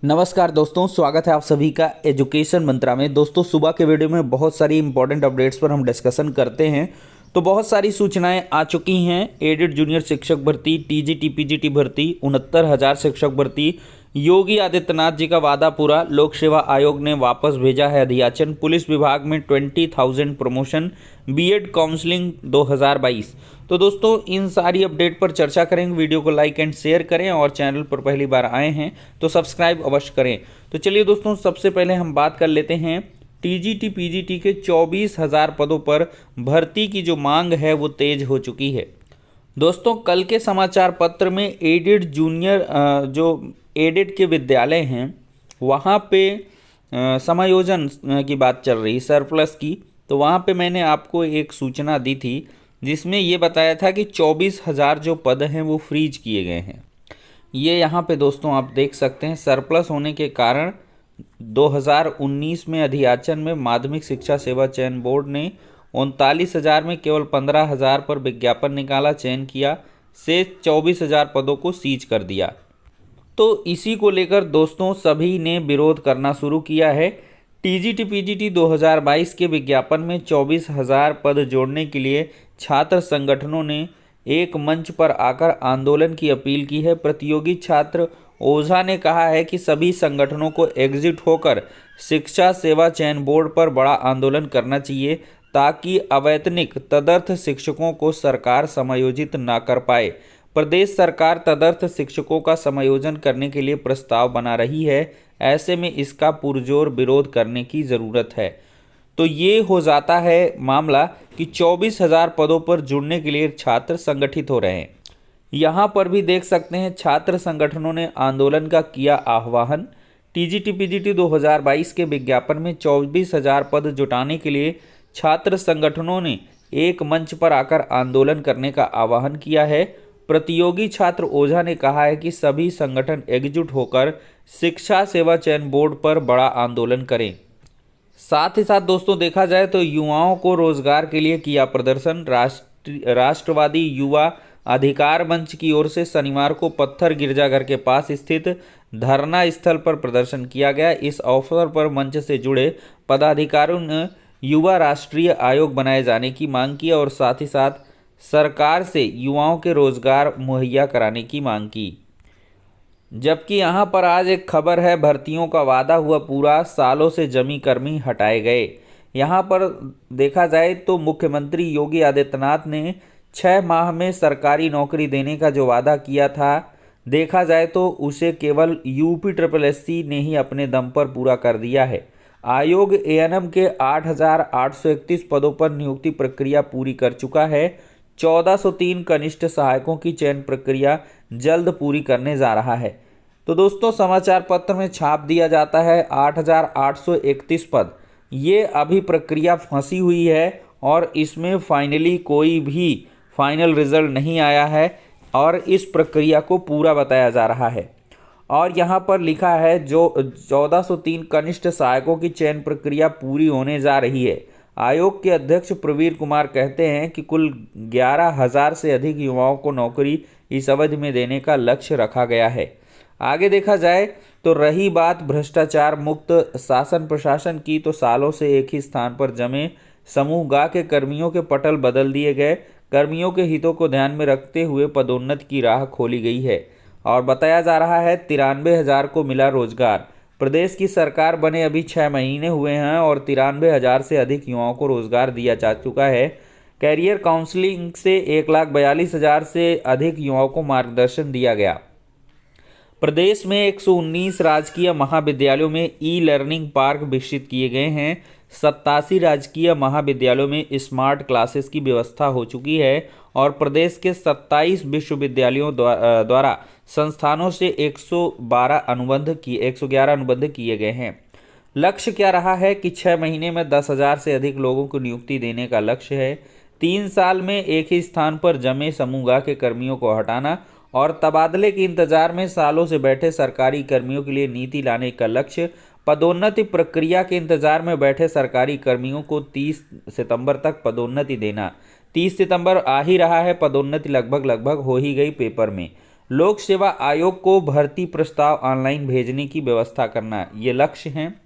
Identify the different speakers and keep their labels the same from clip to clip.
Speaker 1: नमस्कार दोस्तों, स्वागत है आप सभी का एजुकेशन मंत्रा में। दोस्तों, सुबह के वीडियो में बहुत सारी इंपॉर्टेंट अपडेट्स पर हम डिस्कशन करते हैं। तो बहुत सारी सूचनाएं आ चुकी हैं। एडेड जूनियर शिक्षक भर्ती, टीजीटी पीजीटी भर्ती, 69,000 शिक्षक भर्ती, योगी आदित्यनाथ जी का वादा पूरा, लोक सेवा आयोग ने वापस भेजा है अध्याचन, पुलिस विभाग में 20,000 प्रमोशन, बीएड काउंसलिंग 2022। तो दोस्तों, इन सारी अपडेट पर चर्चा करेंगे। वीडियो को लाइक एंड शेयर करें और चैनल पर पहली बार आए हैं तो सब्सक्राइब अवश्य करें। तो चलिए दोस्तों, सबसे पहले हम बात कर लेते हैं टीजीटी पीजीटी के 24,000 पदों पर भर्ती की जो मांग है वो तेज हो चुकी है। दोस्तों, कल के समाचार पत्र में एडेड जूनियर जो एडेड के विद्यालय हैं वहाँ पे समायोजन की बात चल रही, सरप्लस की। तो वहाँ पे मैंने आपको एक सूचना दी थी जिसमें ये बताया था कि 24,000 जो पद हैं वो फ्रीज किए गए हैं। ये यहाँ पे दोस्तों आप देख सकते हैं, सरप्लस होने के कारण 2019 में अध्याचन में माध्यमिक शिक्षा सेवा चयन बोर्ड ने 39,000 में केवल 15,000 पर विज्ञापन निकाला, चयन किया, से 24,000 पदों को सीज कर दिया। तो इसी को लेकर दोस्तों सभी ने विरोध करना शुरू किया है। टीजीटी पीजीटी 2022 के विज्ञापन में 24,000 पद जोड़ने के लिए छात्र संगठनों ने एक मंच पर आकर आंदोलन की अपील की है। प्रतियोगी छात्र ओझा ने कहा है कि सभी संगठनों को एकजुट होकर शिक्षा सेवा चयन बोर्ड पर बड़ा आंदोलन करना चाहिए ताकि अवैतनिक तदर्थ शिक्षकों को सरकार समायोजित ना कर पाए। प्रदेश सरकार तदर्थ शिक्षकों का समायोजन करने के लिए प्रस्ताव बना रही है, ऐसे में इसका पुरजोर विरोध करने की ज़रूरत है। तो ये हो जाता है मामला कि 24,000 पदों पर जुड़ने के लिए छात्र संगठित हो रहे हैं। यहाँ पर भी देख सकते हैं छात्र संगठनों ने आंदोलन का किया आह्वान। टीजीटी पीजीटी 2022 के विज्ञापन में 24,000 पद जुटाने के लिए छात्र संगठनों ने एक मंच पर आकर आंदोलन करने का आह्वान किया है। प्रतियोगी छात्र ओझा ने कहा है कि सभी संगठन एकजुट होकर शिक्षा सेवा चयन बोर्ड पर बड़ा आंदोलन करें। साथ ही साथ दोस्तों देखा जाए तो युवाओं को रोजगार के लिए किया प्रदर्शन। राष्ट्रवादी युवा अधिकार मंच की ओर से शनिवार को पत्थर गिरजाघर के पास स्थित धरना स्थल पर प्रदर्शन किया गया। इस अवसर पर मंच से जुड़े पदाधिकारियों ने युवा राष्ट्रीय आयोग बनाए जाने की मांग की और साथ ही साथ सरकार से युवाओं के रोजगार मुहैया कराने की मांग की। जबकि यहाँ पर आज एक खबर है, भर्तियों का वादा हुआ पूरा, सालों से जमी कर्मी हटाए गए। यहाँ पर देखा जाए तो मुख्यमंत्री योगी आदित्यनाथ ने 6 माह में सरकारी नौकरी देने का जो वादा किया था, देखा जाए तो उसे केवल यूपी SSSC ने ही अपने दम पर पूरा कर दिया है। आयोग एएनएम के 8,831 पदों पर नियुक्ति प्रक्रिया पूरी कर चुका है। 1403 कनिष्ठ सहायकों की चयन प्रक्रिया जल्द पूरी करने जा रहा है। तो दोस्तों, समाचार पत्र में छाप दिया जाता है 8,831 पद। ये अभी प्रक्रिया फंसी हुई है और इसमें फाइनली कोई भी फाइनल रिजल्ट नहीं आया है और इस प्रक्रिया को पूरा बताया जा रहा है। और यहाँ पर लिखा है जो 1403 कनिष्ठ सहायकों की चयन प्रक्रिया पूरी होने जा रही है। आयोग के अध्यक्ष प्रवीर कुमार कहते हैं कि कुल 11,000 से अधिक युवाओं को नौकरी इस अवधि में देने का लक्ष्य रखा गया है। आगे देखा जाए तो रही बात भ्रष्टाचार मुक्त शासन प्रशासन की, तो सालों से एक ही स्थान पर जमे समूह गा के कर्मियों के पटल बदल दिए गए। कर्मियों के हितों को ध्यान में रखते हुए पदोन्नति की राह खोली गई है और बताया जा रहा है 93,000 को मिला रोजगार। प्रदेश की सरकार बने अभी 6 महीने हुए हैं और 93,000 से अधिक युवाओं को रोजगार दिया जा चुका है। कैरियर काउंसलिंग से 1,42,000 से अधिक युवाओं को मार्गदर्शन दिया गया। प्रदेश में 119 राजकीय महाविद्यालयों में ई लर्निंग पार्क विकसित किए गए हैं। 87 राजकीय महाविद्यालयों में स्मार्ट क्लासेस की व्यवस्था हो चुकी है और प्रदेश के 27 विश्वविद्यालयों द्वारा संस्थानों से 111 अनुबंध किए गए हैं। लक्ष्य क्या रहा है कि 6 महीने में 10,000 से अधिक लोगों को नियुक्ति देने का लक्ष्य है। 3 साल में एक ही स्थान पर जमे समूह के कर्मियों को हटाना और तबादले के इंतजार में सालों से बैठे सरकारी कर्मियों के लिए नीति लाने का लक्ष्य। पदोन्नति प्रक्रिया के इंतजार में बैठे सरकारी कर्मियों को 30 सितंबर तक पदोन्नति देना। 30 सितंबर आ ही रहा है, पदोन्नति लगभग हो ही गई पेपर में। लोक सेवा आयोग को भर्ती प्रस्ताव ऑनलाइन भेजने की व्यवस्था करना, ये लक्ष्य हैं।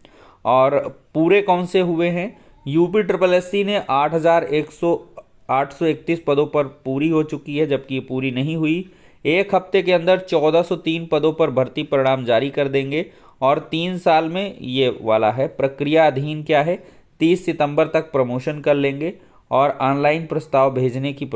Speaker 1: और पूरे कौन से हुए हैं? यूपी ट्रिपल एससी ने 831 पदों पर पूरी हो चुकी है, जबकि ये पूरी नहीं हुई। एक हफ्ते के अंदर 1403 पदों पर भर्ती परिणाम जारी कर देंगे और 3 साल में ये वाला है प्रक्रिया अधीन क्या है, 30 सितंबर तक प्रमोशन कर लेंगे और ऑनलाइन प्रस्ताव भेजने की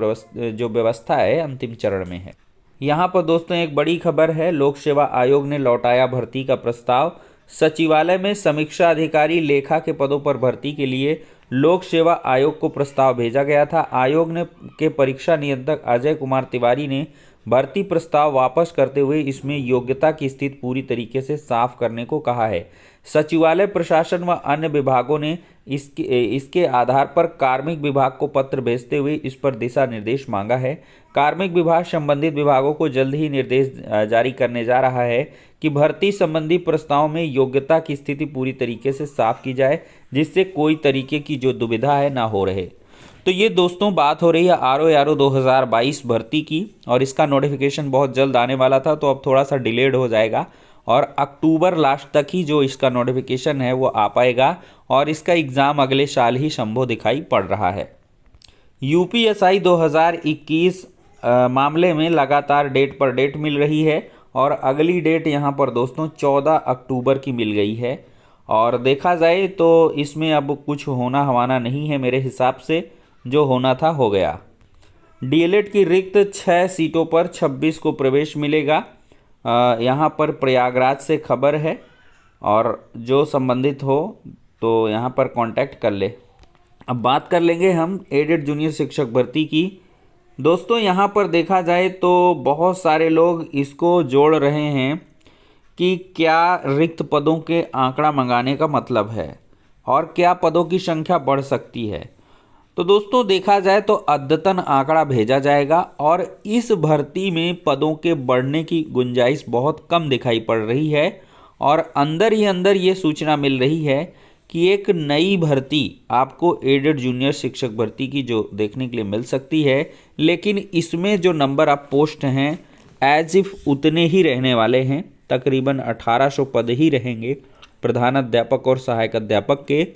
Speaker 1: जो व्यवस्था है अंतिम चरण में है। यहाँ पर दोस्तों एक बड़ी खबर है, लोक सेवा आयोग ने लौटाया भर्ती का प्रस्ताव। सचिवालय में समीक्षा अधिकारी लेखा के पदों पर भर्ती के लिए लोक सेवा आयोग को प्रस्ताव भेजा गया था। आयोग ने के परीक्षा नियंत्रक अजय कुमार तिवारी ने भर्ती प्रस्ताव वापस करते हुए इसमें योग्यता की स्थिति पूरी तरीके से साफ करने को कहा है। सचिवालय प्रशासन व अन्य विभागों ने इसके आधार पर कार्मिक विभाग को पत्र भेजते हुए इस पर दिशा निर्देश मांगा है। कार्मिक विभाग संबंधित विभागों को जल्द ही निर्देश जारी करने जा रहा है कि भर्ती संबंधी प्रस्ताव में योग्यता की स्थिति पूरी तरीके से साफ की जाए, जिससे कोई तरीके की जो दुविधा है ना हो रहे। तो ये दोस्तों बात हो रही है RO 2022 भर्ती की, और इसका नोटिफिकेशन बहुत जल्द आने वाला था, तो अब थोड़ा सा डिलेड हो जाएगा और अक्टूबर लास्ट तक ही जो इसका नोटिफिकेशन है वो आ पाएगा और इसका एग्ज़ाम अगले साल ही संभव दिखाई पड़ रहा है। UPSI 2021 मामले में लगातार डेट पर डेट मिल रही है और अगली डेट यहाँ पर दोस्तों 14 अक्टूबर की मिल गई है। और देखा जाए तो इसमें अब कुछ होना हवाना नहीं है, मेरे हिसाब से जो होना था हो गया। DLED की रिक्त 6 सीटों पर 26 को प्रवेश मिलेगा। यहाँ पर प्रयागराज से खबर है और जो संबंधित हो तो यहाँ पर कांटेक्ट कर ले। अब बात कर लेंगे हम एडेड जूनियर शिक्षक भर्ती की। दोस्तों यहाँ पर देखा जाए तो बहुत सारे लोग इसको जोड़ रहे हैं कि क्या रिक्त पदों के आंकड़ा मंगाने का मतलब है और क्या पदों की संख्या बढ़ सकती है। तो दोस्तों देखा जाए तो अद्यतन आंकड़ा भेजा जाएगा और इस भर्ती में पदों के बढ़ने की गुंजाइश बहुत कम दिखाई पड़ रही है और अंदर ही अंदर ये सूचना मिल रही है कि एक नई भर्ती आपको एडेड जूनियर शिक्षक भर्ती की जो देखने के लिए मिल सकती है, लेकिन इसमें जो नंबर ऑफ पोस्ट हैं एज इफ उतने ही रहने वाले हैं, तकरीबन 1800 पद ही रहेंगे प्रधान अध्यापक और सहायक अध्यापक के।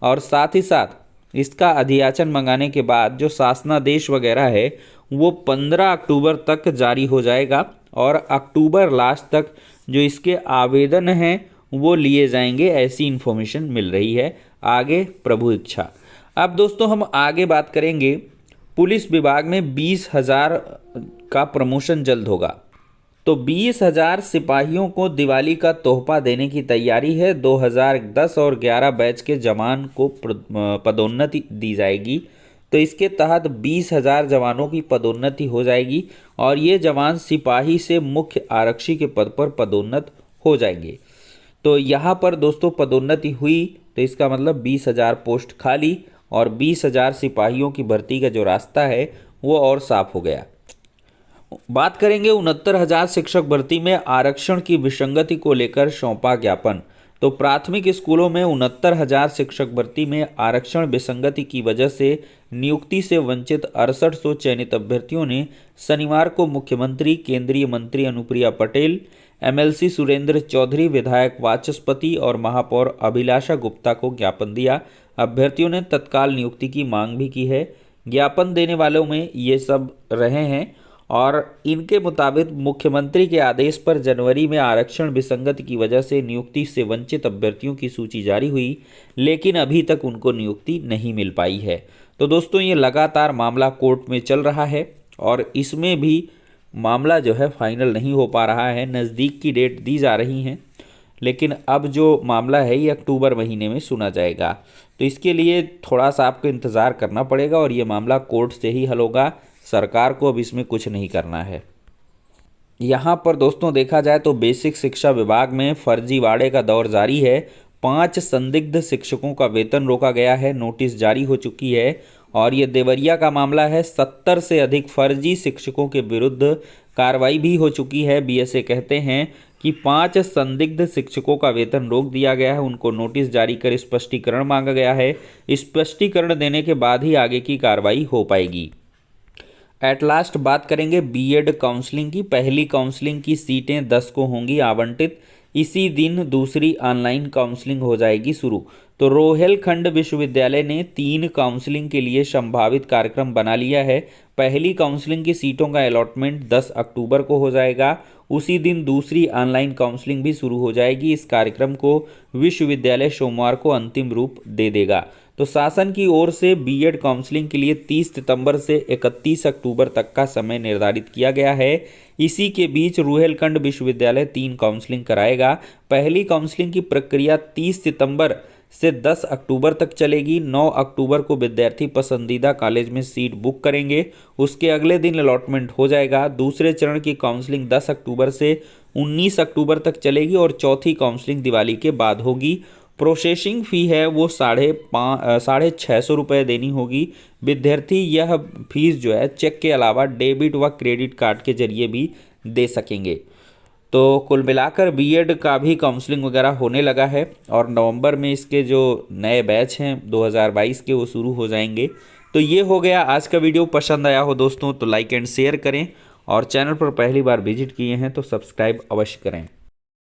Speaker 1: और साथ ही साथ इसका अधियाचन मंगाने के बाद जो शासनादेश वगैरह है वो 15 अक्टूबर तक जारी हो जाएगा और अक्टूबर लास्ट तक जो इसके आवेदन हैं वो लिए जाएंगे, ऐसी इन्फॉर्मेशन मिल रही है। आगे प्रभु इच्छा। अब दोस्तों हम आगे बात करेंगे, पुलिस विभाग में 20,000 का प्रमोशन जल्द होगा। तो 20,000 सिपाहियों को दिवाली का तोहफा देने की तैयारी है। 2010 और 11 बैच के जवान को पदोन्नति दी जाएगी। तो इसके तहत 20,000 जवानों की पदोन्नति हो जाएगी और ये जवान सिपाही से मुख्य आरक्षी के पद पर पदोन्नत हो जाएंगे। तो यहाँ पर दोस्तों पदोन्नति हुई तो इसका मतलब 20,000 पोस्ट खाली और 20,000 सिपाहियों की भर्ती का जो रास्ता है वो और साफ हो गया। बात करेंगे 69,000 शिक्षक भर्ती में आरक्षण की विसंगति को लेकर सौंपा ज्ञापन। तो प्राथमिक स्कूलों में 69,000 शिक्षक भर्ती में आरक्षण विसंगति की वजह से नियुक्ति से वंचित 6800 चयनित अभ्यर्थियों ने शनिवार को मुख्यमंत्री, केंद्रीय मंत्री अनुप्रिया पटेल, MLC सुरेंद्र चौधरी, विधायक वाचस्पति और महापौर अभिलाषा गुप्ता को ज्ञापन दिया। अभ्यर्थियों ने तत्काल नियुक्ति की मांग भी की है। ज्ञापन देने वालों में ये सब रहे हैं और इनके मुताबिक मुख्यमंत्री के आदेश पर जनवरी में आरक्षण विसंगति की वजह से नियुक्ति से वंचित अभ्यर्थियों की सूची जारी हुई, लेकिन अभी तक उनको नियुक्ति नहीं मिल पाई है। तो दोस्तों ये लगातार मामला कोर्ट में चल रहा है और इसमें भी मामला जो है फाइनल नहीं हो पा रहा है। नज़दीक की डेट दी जा रही हैं, लेकिन अब जो मामला है ये अक्टूबर महीने में सुना जाएगा। तो इसके लिए थोड़ा सा आपको इंतज़ार करना पड़ेगा और ये मामला कोर्ट से ही हल होगा। सरकार को अब इसमें कुछ नहीं करना है। यहाँ पर दोस्तों देखा जाए तो बेसिक शिक्षा विभाग में फर्जीवाड़े का दौर जारी है। 5 संदिग्ध शिक्षकों का वेतन रोका गया है, नोटिस जारी हो चुकी है और ये देवरिया का मामला है। 70 से अधिक फर्जी शिक्षकों के विरुद्ध कार्रवाई भी हो चुकी है। BSA कहते हैं कि 5 संदिग्ध शिक्षकों का वेतन रोक दिया गया है, उनको नोटिस जारी कर स्पष्टीकरण मांगा गया है। स्पष्टीकरण देने के बाद ही आगे की कार्रवाई हो पाएगी। एट लास्ट बात करेंगे बीएड काउंसलिंग की। पहली काउंसलिंग की सीटें 10 को होंगी आवंटित। इसी दिन दूसरी ऑनलाइन काउंसलिंग हो जाएगी शुरू। तो रोहेलखंड विश्वविद्यालय ने 3 काउंसलिंग के लिए संभावित कार्यक्रम बना लिया है। पहली काउंसलिंग की सीटों का अलॉटमेंट 10 अक्टूबर को हो जाएगा। उसी दिन दूसरी ऑनलाइन काउंसलिंग भी शुरू हो जाएगी। इस कार्यक्रम को विश्वविद्यालय सोमवार को अंतिम रूप दे देगा। तो शासन की ओर से बीएड काउंसलिंग के लिए 30 सितंबर से 31 अक्टूबर तक का समय निर्धारित किया गया है। इसी के बीच रुहेलखंड विश्वविद्यालय 3 काउंसलिंग कराएगा। पहली काउंसलिंग की प्रक्रिया 30 सितंबर से 10 अक्टूबर तक चलेगी। 9 अक्टूबर को विद्यार्थी पसंदीदा कॉलेज में सीट बुक करेंगे। उसके अगले दिन अलॉटमेंट हो जाएगा। दूसरे चरण की काउंसलिंग 10 अक्टूबर से 19 अक्टूबर तक चलेगी और चौथी काउंसलिंग दिवाली के बाद होगी। प्रोसेसिंग फ़ी है वो 650 रुपये देनी होगी। विद्यार्थी यह फीस जो है चेक के अलावा डेबिट व क्रेडिट कार्ड के जरिए भी दे सकेंगे। तो कुल मिलाकर बीएड का भी काउंसलिंग वगैरह होने लगा है और नवंबर में इसके जो नए बैच हैं 2022 के वो शुरू हो जाएंगे। तो ये हो गया आज का वीडियो। पसंद आया हो दोस्तों तो लाइक एंड शेयर करें और चैनल पर पहली बार विजिट किए हैं तो सब्सक्राइब अवश्य करें।